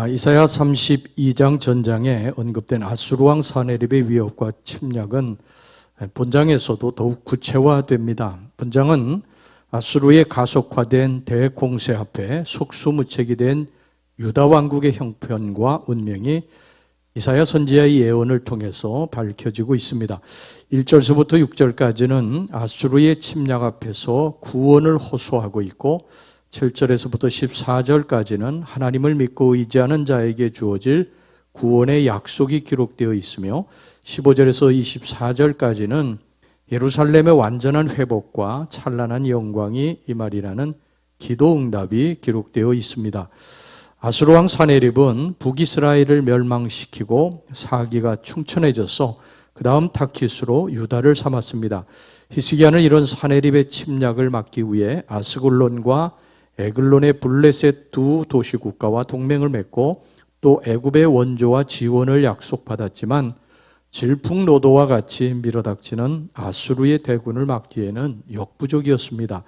이사야 32장 전장에 언급된 아수르왕 사네립의 위협과 침략은 본장에서도 더욱 구체화됩니다. 본장은 아수르의 가속화된 대공세 앞에 속수무책이 된 유다 왕국의 형편과 운명이 이사야 선지자의 예언을 통해서 밝혀지고 있습니다. 1절서부터 6절까지는 아수르의 침략 앞에서 구원을 호소하고 있고 7절에서부터 14절까지는 하나님을 믿고 의지하는 자에게 주어질 구원의 약속이 기록되어 있으며 15절에서 24절까지는 예루살렘의 완전한 회복과 찬란한 영광이 임하리라는 기도응답이 기록되어 있습니다. 아수르왕 사네립은 북이스라엘을 멸망시키고 사기가 충천해져서 그 다음 타키스로 유다를 삼았습니다. 히스기야는 이런 사네립의 침략을 막기 위해 아스글론과 에글론의 블레셋 두 도시국가와 동맹을 맺고 또 애굽의 원조와 지원을 약속받았지만 질풍노도와 같이 밀어닥치는 아수르의 대군을 막기에는 역부족이었습니다.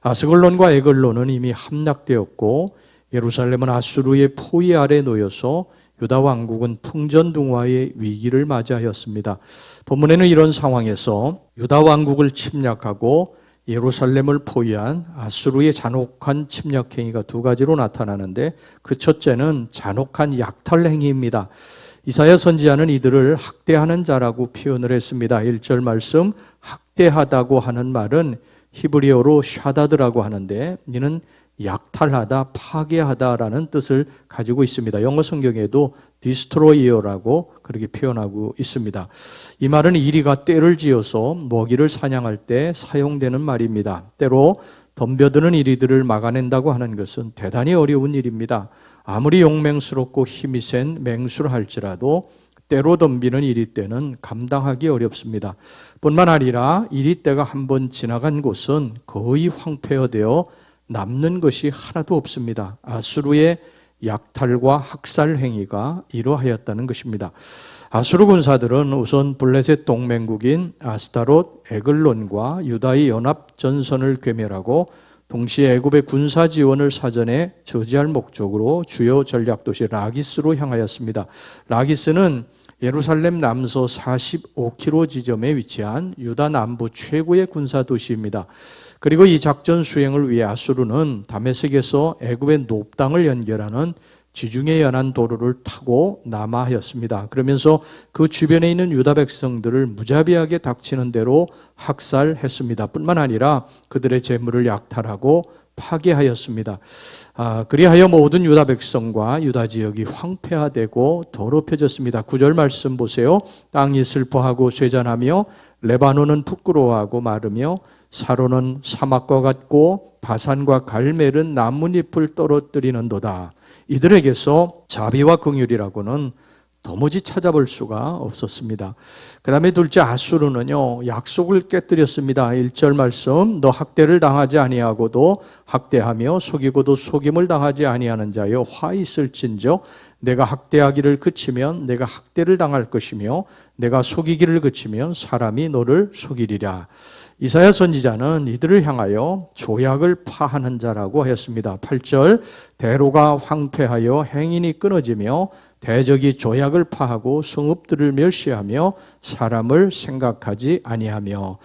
아스글론과 에글론은 이미 함락되었고 예루살렘은 아수르의 포위 아래 놓여서 유다 왕국은 풍전등화의 위기를 맞이하였습니다. 본문에는 이런 상황에서 유다 왕국을 침략하고 예루살렘을 포위한 아수르의 잔혹한 침략 행위가 두 가지로 나타나는데 그 첫째는 잔혹한 약탈 행위입니다. 이사야 선지자는 이들을 학대하는 자라고 표현을 했습니다. 1절 말씀, 학대하다고 하는 말은 히브리어로 샤다드라고 하는데 이는 약탈하다, 파괴하다라는 뜻을 가지고 있습니다. 영어 성경에도 디스트로이어라고 그렇게 표현하고 있습니다. 이 말은 이리가 떼를 지어서 먹이를 사냥할 때 사용되는 말입니다. 때로 덤벼드는 이리들을 막아낸다고 하는 것은 대단히 어려운 일입니다. 아무리 용맹스럽고 힘이 센 맹수를 할지라도 때로 덤비는 이리떼는 감당하기 어렵습니다. 뿐만 아니라 이리떼가 한번 지나간 곳은 거의 황폐화되어 남는 것이 하나도 없습니다. 아수르의 약탈과 학살 행위가 이러하였다는 것입니다. 아수르 군사들은 우선 블레셋 동맹국인 아스타롯, 에글론과 유다의 연합 전선을 괴멸하고 동시에 애굽의 군사 지원을 사전에 저지할 목적으로 주요 전략도시 라기스로 향하였습니다. 라기스는 예루살렘 남서 45km 지점에 위치한 유다 남부 최고의 군사 도시입니다. 그리고 이 작전 수행을 위해 아수르는 다메섹에서 애굽의 높당을 연결하는 지중해 연안 도로를 타고 남하하였습니다. 그러면서 그 주변에 있는 유다 백성들을 무자비하게 닥치는 대로 학살했습니다. 뿐만 아니라 그들의 재물을 약탈하고 파괴하였습니다. 그리하여 모든 유다 백성과 유다 지역이 황폐화되고 더럽혀졌습니다. 9절 말씀 보세요. 땅이 슬퍼하고 쇠잔하며 레바논은 부끄러워하고 마르며 사로는 사막과 같고 바산과 갈멜은 나뭇잎을 떨어뜨리는도다. 이들에게서 자비와 긍휼이라고는 도무지 찾아볼 수가 없었습니다. 그 다음에 둘째 아수르는요 약속을 깨뜨렸습니다. 1절 말씀, 너 학대를 당하지 아니하고도 학대하며 속이고도 속임을 당하지 아니하는 자여 화 있을진저 내가 학대하기를 그치면 내가 학대를 당할 것이며 내가 속이기를 그치면 사람이 너를 속이리라. 이사야 선지자는 이들을 향하여 조약을 파하는 자라고 하였습니다. 8절, 대로가 황폐하여 행인이 끊어지며 대적이 조약을 파하고 성읍들을 멸시하며 사람을 생각하지 아니하며.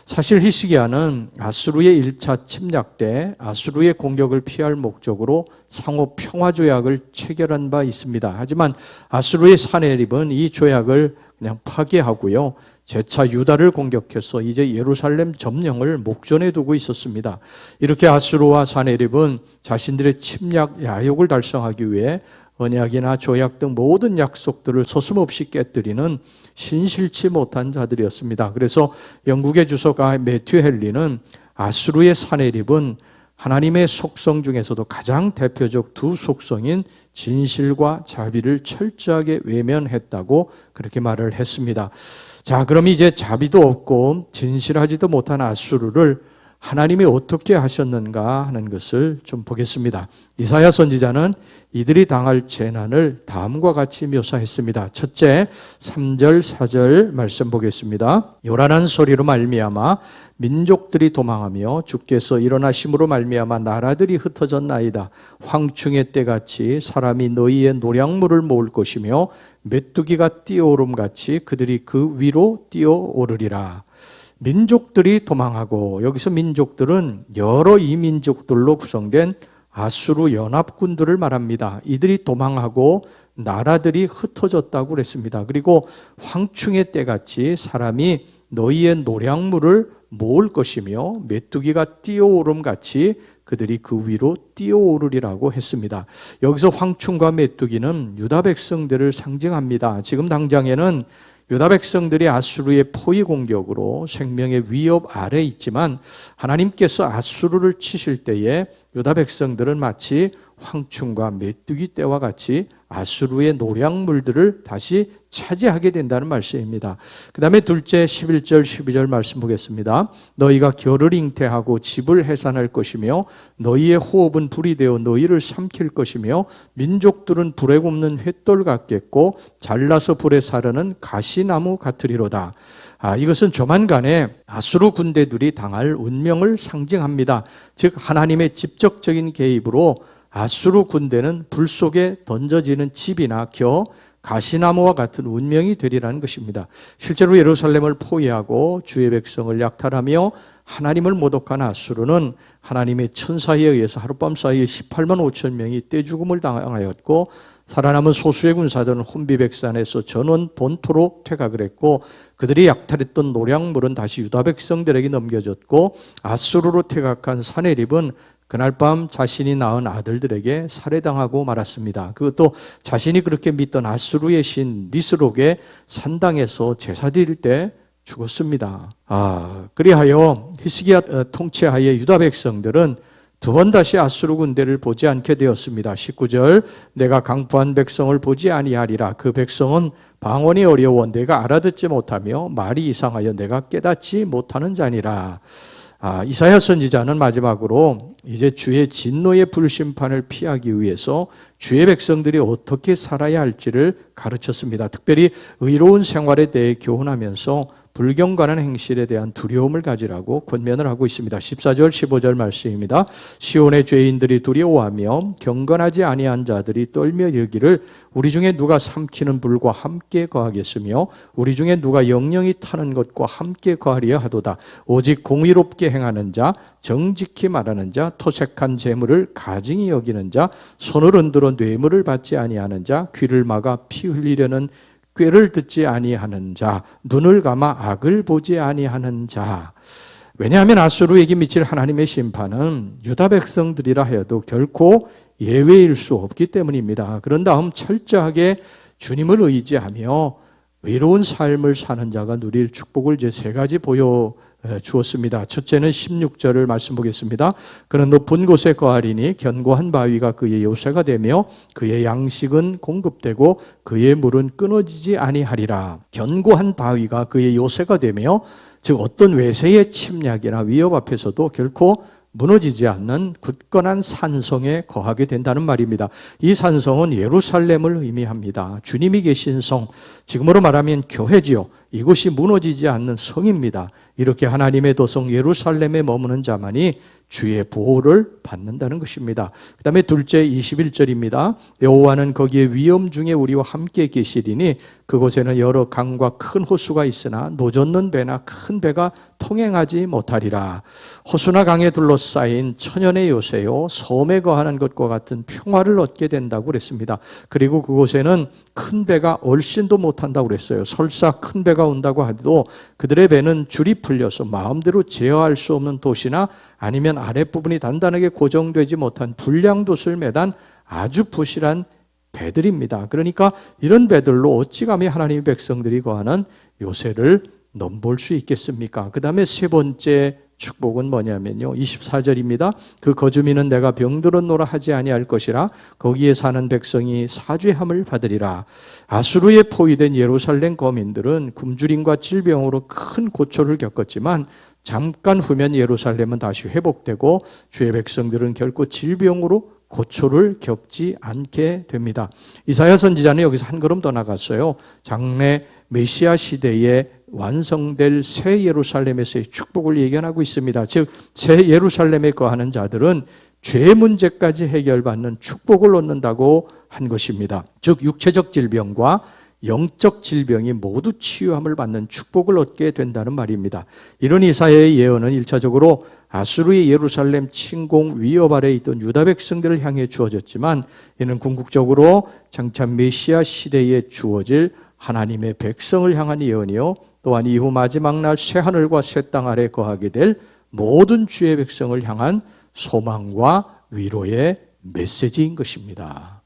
사실 히스기야는 아수르의 1차 침략 때 아수르의 공격을 피할 목적으로 상호 평화 조약을 체결한 바 있습니다. 하지만 아수르의 사네립은 이 조약을 그냥 파기하고요 재차 유다를 공격해서 이제 예루살렘 점령을 목전에 두고 있었습니다. 이렇게 아수르와 사네립은 자신들의 침략 야욕을 달성하기 위해 언약이나 조약 등 모든 약속들을 서슴없이 깨뜨리는 신실치 못한 자들이었습니다. 그래서 영국의 주석가 매튜 헨리는 아수르의 사네립은 하나님의 속성 중에서도 가장 대표적 두 속성인 진실과 자비를 철저하게 외면했다고 그렇게 말을 했습니다. 자, 그럼 이제 자비도 없고 진실하지도 못한 아수르를 하나님이 어떻게 하셨는가 하는 것을 좀 보겠습니다. 이사야 선지자는 이들이 당할 재난을 다음과 같이 묘사했습니다. 첫째, 3절, 4절 말씀 보겠습니다. 요란한 소리로 말미암아 민족들이 도망하며 주께서 일어나심으로 말미암아 나라들이 흩어졌나이다. 황충의 때같이 사람이 너희의 노량물을 모을 것이며 메뚜기가 뛰어오름같이 그들이 그 위로 뛰어오르리라. 민족들이 도망하고, 여기서 민족들은 여러 이민족들로 구성된 아수르 연합군들을 말합니다. 이들이 도망하고 나라들이 흩어졌다고 그랬습니다. 그리고 황충의 때같이 사람이 너희의 노량물을 모을 것이며 메뚜기가 뛰어오름같이 그들이 그 위로 뛰어오르리라고 했습니다. 여기서 황충과 메뚜기는 유다 백성들을 상징합니다. 지금 당장에는 유다 백성들이 아수르의 포위 공격으로 생명의 위협 아래 있지만 하나님께서 아수르를 치실 때에 유다 백성들은 마치 황충과 메뚜기 떼와 같이 아수르의 노량물들을 다시 차지하게 된다는 말씀입니다. 그 다음에 둘째 11절 12절 말씀 보겠습니다. 너희가 겨를 잉태하고 집을 해산할 것이며 너희의 호흡은 불이 되어 너희를 삼킬 것이며 민족들은 불에 굽는 횃돌 같겠고 잘라서 불에 사르는 가시나무 같으리로다. 이것은 조만간에 아수르 군대들이 당할 운명을 상징합니다. 즉 하나님의 직접적인 개입으로 아수르 군대는 불 속에 던져지는 집이나 겨 가시나무와 같은 운명이 되리라는 것입니다. 실제로 예루살렘을 포위하고 주의 백성을 약탈하며 하나님을 모독한 아수르는 하나님의 천사에 의해서 하룻밤 사이에 18만 5천 명이 떼죽음을 당하였고, 살아남은 소수의 군사들은 혼비백산에서 전원 본토로 퇴각을 했고, 그들이 약탈했던 노량물은 다시 유다 백성들에게 넘겨졌고, 아수르로 퇴각한 사네립은 그날 밤 자신이 낳은 아들들에게 살해당하고 말았습니다. 그것도 자신이 그렇게 믿던 아수르의 신 니스록의 산당에서 제사 드릴 때 죽었습니다. 그리하여 히스기야 통치하에 유다 백성들은 두 번 다시 아수르 군대를 보지 않게 되었습니다. 19절, 내가 강포한 백성을 보지 아니하리라. 그 백성은 방언이 어려워 내가 알아듣지 못하며 말이 이상하여 내가 깨닫지 못하는 자니라. 이사야 선지자는 마지막으로 이제 주의 진노의 불심판을 피하기 위해서 주의 백성들이 어떻게 살아야 할지를 가르쳤습니다. 특별히 의로운 생활에 대해 교훈하면서 불경건한 행실에 대한 두려움을 가지라고 권면을 하고 있습니다. 14절 15절 말씀입니다. 시온의 죄인들이 두려워하며 경건하지 아니한 자들이 떨며 이르기를 우리 중에 누가 삼키는 불과 함께 거하겠으며 우리 중에 누가 영영이 타는 것과 함께 거하리야 하도다. 오직 공의롭게 행하는 자, 정직히 말하는 자, 토색한 재물을 가증히 여기는 자, 손을 흔들어 뇌물을 받지 아니하는 자, 귀를 막아 피 흘리려는 꾀를 듣지 아니하는 자, 눈을 감아 악을 보지 아니하는 자. 왜냐하면 아수르에게 미칠 하나님의 심판은 유다 백성들이라 해도 결코 예외일 수 없기 때문입니다. 그런 다음 철저하게 주님을 의지하며 의로운 삶을 사는 자가 누릴 축복을 이제 세 가지 보여 주었습니다. 첫째는 16절을 말씀 보겠습니다. 그는 높은 곳에 거하리니 견고한 바위가 그의 요새가 되며 그의 양식은 공급되고 그의 물은 끊어지지 아니하리라. 견고한 바위가 그의 요새가 되며, 즉 어떤 외세의 침략이나 위협 앞에서도 결코 무너지지 않는 굳건한 산성에 거하게 된다는 말입니다. 이 산성은 예루살렘을 의미합니다. 주님이 계신 성, 지금으로 말하면 교회지요. 이곳이 무너지지 않는 성입니다. 이렇게 하나님의 도성 예루살렘에 머무는 자만이 주의 보호를 받는다는 것입니다. 그 다음에 둘째 21절입니다. 여호와는 거기에 위험 중에 우리와 함께 계시리니 그곳에는 여러 강과 큰 호수가 있으나 노젓는 배나 큰 배가 통행하지 못하리라. 호수나 강에 둘러싸인 천연의 요새요 섬에 거하는 것과 같은 평화를 얻게 된다고 그랬습니다. 그리고 그곳에는 큰 배가 얼씬도 못한다고 그랬어요. 설사 큰 배가 온다고 하도 그들의 배는 줄이 풀려서 마음대로 제어할 수 없는 돛이나 아니면 아랫부분이 단단하게 고정되지 못한 불량돛을 매단 아주 부실한 배들입니다. 그러니까 이런 배들로 어찌 감히 하나님의 백성들이 거하는 요새를 넘볼 수 있겠습니까? 그 다음에 세 번째 축복은 뭐냐면요, 24절입니다. 그 거주민은 내가 병들었노라 하지 아니할 것이라 거기에 사는 백성이 사죄함을 받으리라. 아수르에 포위된 예루살렘 거민들은 굶주림과 질병으로 큰 고초를 겪었지만 잠깐 후면 예루살렘은 다시 회복되고 주의 백성들은 결코 질병으로 고초를 겪지 않게 됩니다. 이사야 선지자는 여기서 한 걸음 더 나갔어요. 장래 메시아 시대에 완성될 새 예루살렘에서의 축복을 예견하고 있습니다. 즉, 새 예루살렘에 거하는 자들은 죄 문제까지 해결받는 축복을 얻는다고 한 것입니다. 즉, 육체적 질병과 영적 질병이 모두 치유함을 받는 축복을 얻게 된다는 말입니다. 이런 이사야의 예언은 1차적으로 아수르의 예루살렘 침공 위협 아래 있던 유다 백성들을 향해 주어졌지만, 이는 궁극적으로 장차 메시아 시대에 주어질 하나님의 백성을 향한 예언이요, 또한 이후 마지막 날 새 하늘과 새 땅 아래 거하게 될 모든 주의 백성을 향한 소망과 위로의 메시지인 것입니다.